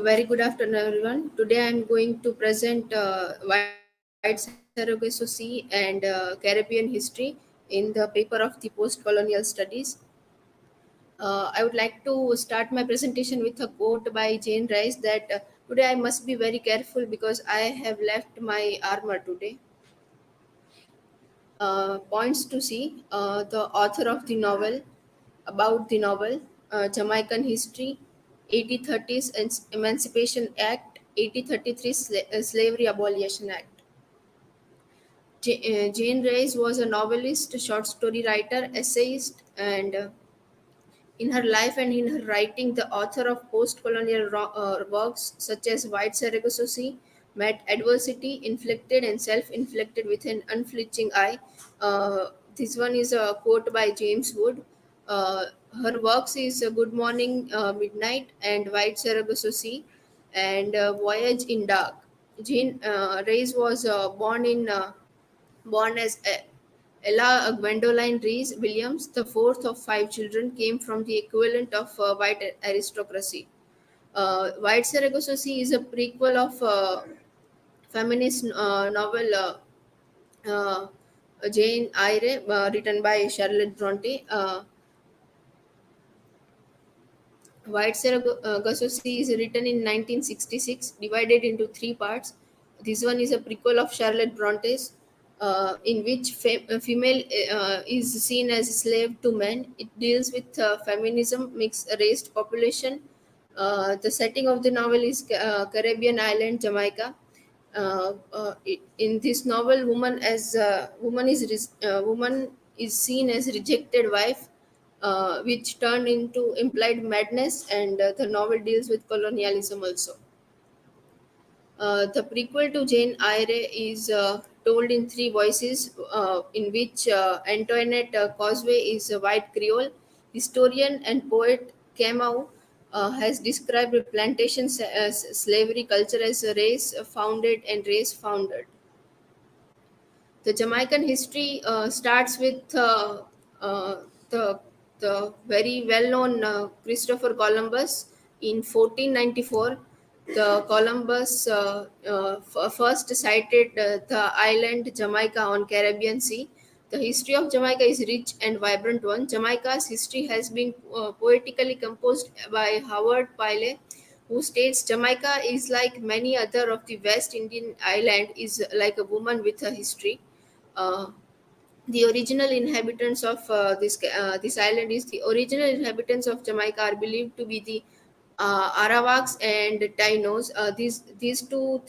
Very good afternoon, everyone. Today I'm going to present White Sargasso Sea and Caribbean history in the paper of the post-colonial studies. I would like to start my presentation with a quote by Jane Rice that today I must be very careful because I have left my armor today. Points to see the author of the novel, about the novel, Jamaican history, 1830s Emancipation Act, 1833 Slavery Abolition Act. Jane Rice was a novelist, short story writer, essayist, and in her life and in her writing, the author of post-colonial works such as White Sargasso Sea met adversity, inflicted and self-inflicted with an unflinching eye. This one is a quote by James Wood. Uh, Her works is Good Morning, Midnight, and White Sargasso Sea, and Voyage in Dark. Jean Reyes was born as Ella Gwendoline Rees Williams, the fourth of five children, came from the equivalent of white aristocracy. White Sargasso Sea is a prequel of feminist novel uh, Jane Eyre, written by Charlotte Bronte. White Sargasso Sea is written in 1966, divided into three parts. This one is a prequel of Charlotte Bronte's, in which female is seen as a slave to men. It deals with feminism, mixed race population. The setting of the novel is Caribbean island, Jamaica. In this novel, woman is seen as rejected wife, which turned into implied madness, and the novel deals with colonialism also. The prequel to Jane Eyre is told in three voices, in which Antoinette Causeway is a white Creole. Historian and poet Camus has described plantation slavery culture as a race founded and race founded. The Jamaican history starts with uh, the very well-known Christopher Columbus in 1494. The Columbus first sighted the island Jamaica on Caribbean Sea. The history of Jamaica is rich and vibrant one. Jamaica's history has been poetically composed by Howard Pyle, who states Jamaica is like many other of the West Indian island, is like a woman with a history. uh, the original inhabitants of this island is the original inhabitants of Jamaica are believed to be the Arawaks and Tainos. These two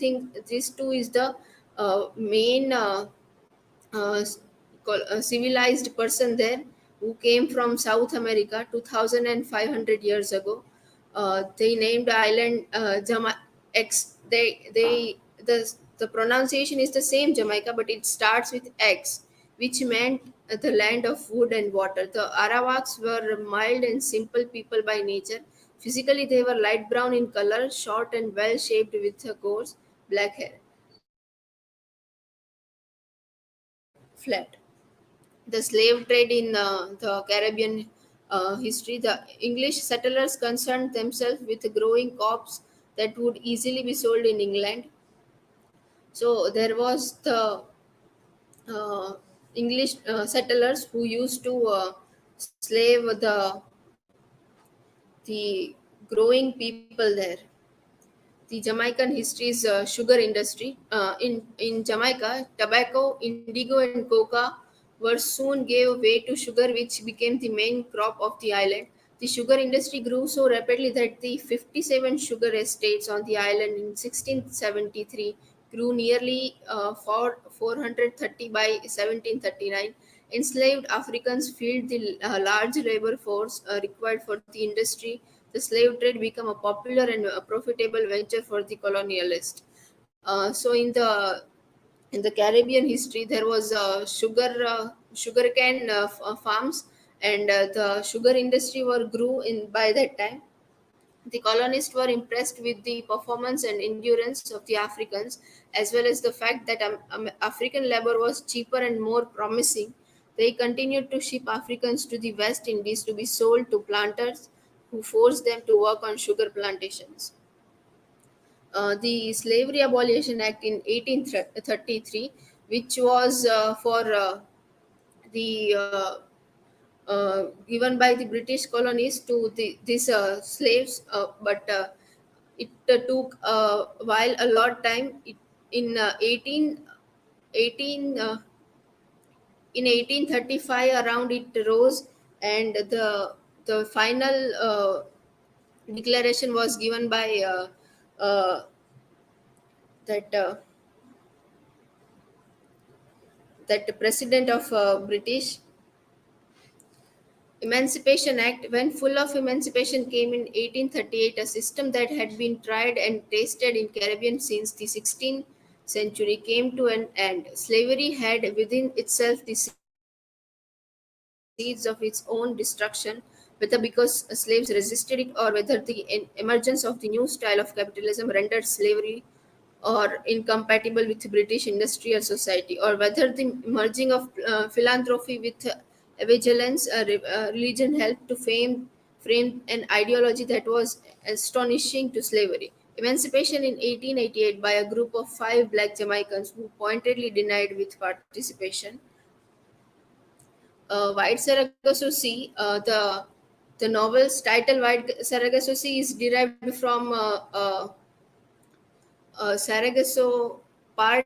is the main uh, civilized person there who came from South America 2,500 years ago. They named the island X. The pronunciation is the same Jamaica, but it starts with X, which meant the land of wood and water. The Arawaks were mild and simple people by nature. Physically, they were light brown in color, short and well shaped with a coarse black hair. Flat. The slave trade in the Caribbean history, the English settlers concerned themselves with growing crops that would easily be sold in England. So there was the uh, English settlers who used to slave the growing people there. The Jamaican history is sugar industry. In Jamaica, tobacco, indigo, and coca were soon gave way to sugar, which became the main crop of the island. The sugar industry grew so rapidly that the 57 sugar estates on the island in 1673 grew nearly 430 by 1739. Enslaved Africans filled the large labor force required for the industry. The slave trade became a popular and a profitable venture for the colonialist. So in the Caribbean history, there was sugarcane farms, and the sugar industry were grew in by that time. The colonists were impressed with the performance and endurance of the Africans, as well as the fact that African labor was cheaper and more promising. They continued to ship Africans to the West Indies to be sold to planters who forced them to work on sugar plantations. the Slavery Abolition Act in 1833, which was for the given by the British colonies to these slaves, but it took a while, a lot time. In 18 in 1835 around it rose, and the final declaration was given by that that president of British Emancipation Act. When full of emancipation came in 1838, a system that had been tried and tasted in Caribbean since the 16th century came to an end. Slavery had within itself the seeds of its own destruction, whether because slaves resisted it or whether the emergence of the new style of capitalism rendered slavery or incompatible with British industrial society, or whether the merging of philanthropy with vigilance, religion helped to frame an ideology that was astonishing to slavery. Emancipation in 1888 by a group of five black Jamaicans who pointedly denied with participation. White Sargasso Sea, the novel's title White Sargasso Sea is derived from Sargasso, part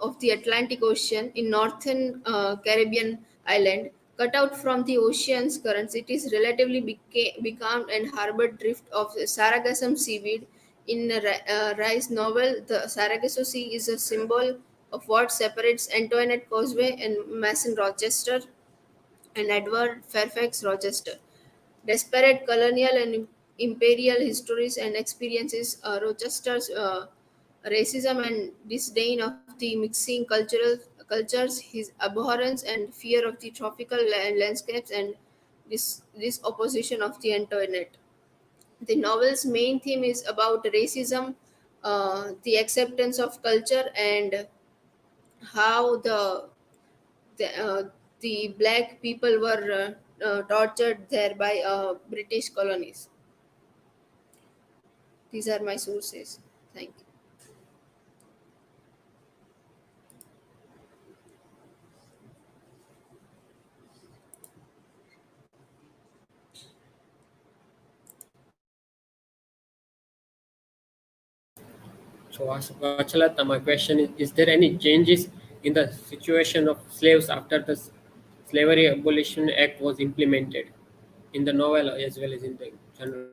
of the Atlantic Ocean in northern Caribbean island, cut out from the ocean's currents. It is relatively becalmed and harbored drift of Sargassum seaweed. In Rice's novel, the Sargasso Sea is a symbol of what separates Antoinette Causeway and Mason Rochester and Edward Fairfax Rochester. Desperate colonial and imperial histories and experiences, Rochester's racism and disdain of the mixing cultures, his abhorrence and fear of the tropical landscapes, and this opposition of the Antoinette. The novel's main theme is about racism, the acceptance of culture, and how the black people were tortured there by British colonies. These are my sources. Thank you. So, Vachalata, my question is there any changes in the situation of slaves after the Slavery Abolition Act was implemented in the novel as well as in the general?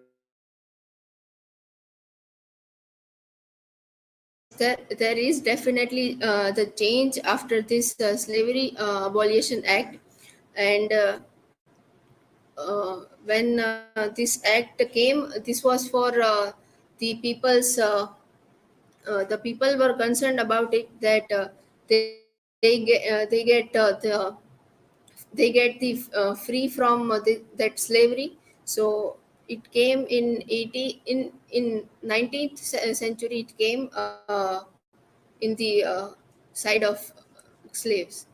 Yes, there is definitely the change after this Slavery Abolition Act, and when this act came, this was for the people were concerned about it, that they get free from that slavery. So it came in 80 in 19th century. It came in the side of slaves.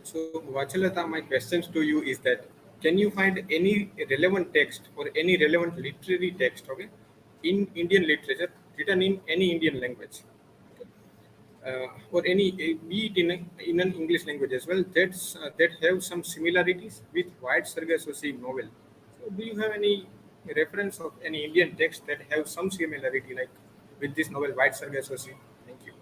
So, Vachalata, my questions to you is that can you find any relevant text or any relevant literary text, okay, in Indian literature written in any Indian language, or any be it in an English language as well, that have some similarities with White Sargasso Sea novel? So, do you have any reference of any Indian text that have some similarity like with this novel White Sargasso Sea? Thank you.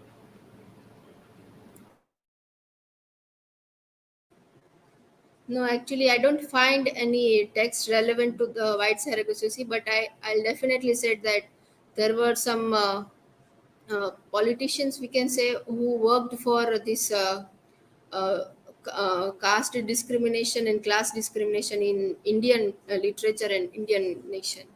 No, actually, I don't find any text relevant to the White Sargasso Sea, but I'll definitely say that there were some politicians, we can say, who worked for this uh, caste discrimination and class discrimination in Indian literature and Indian nation.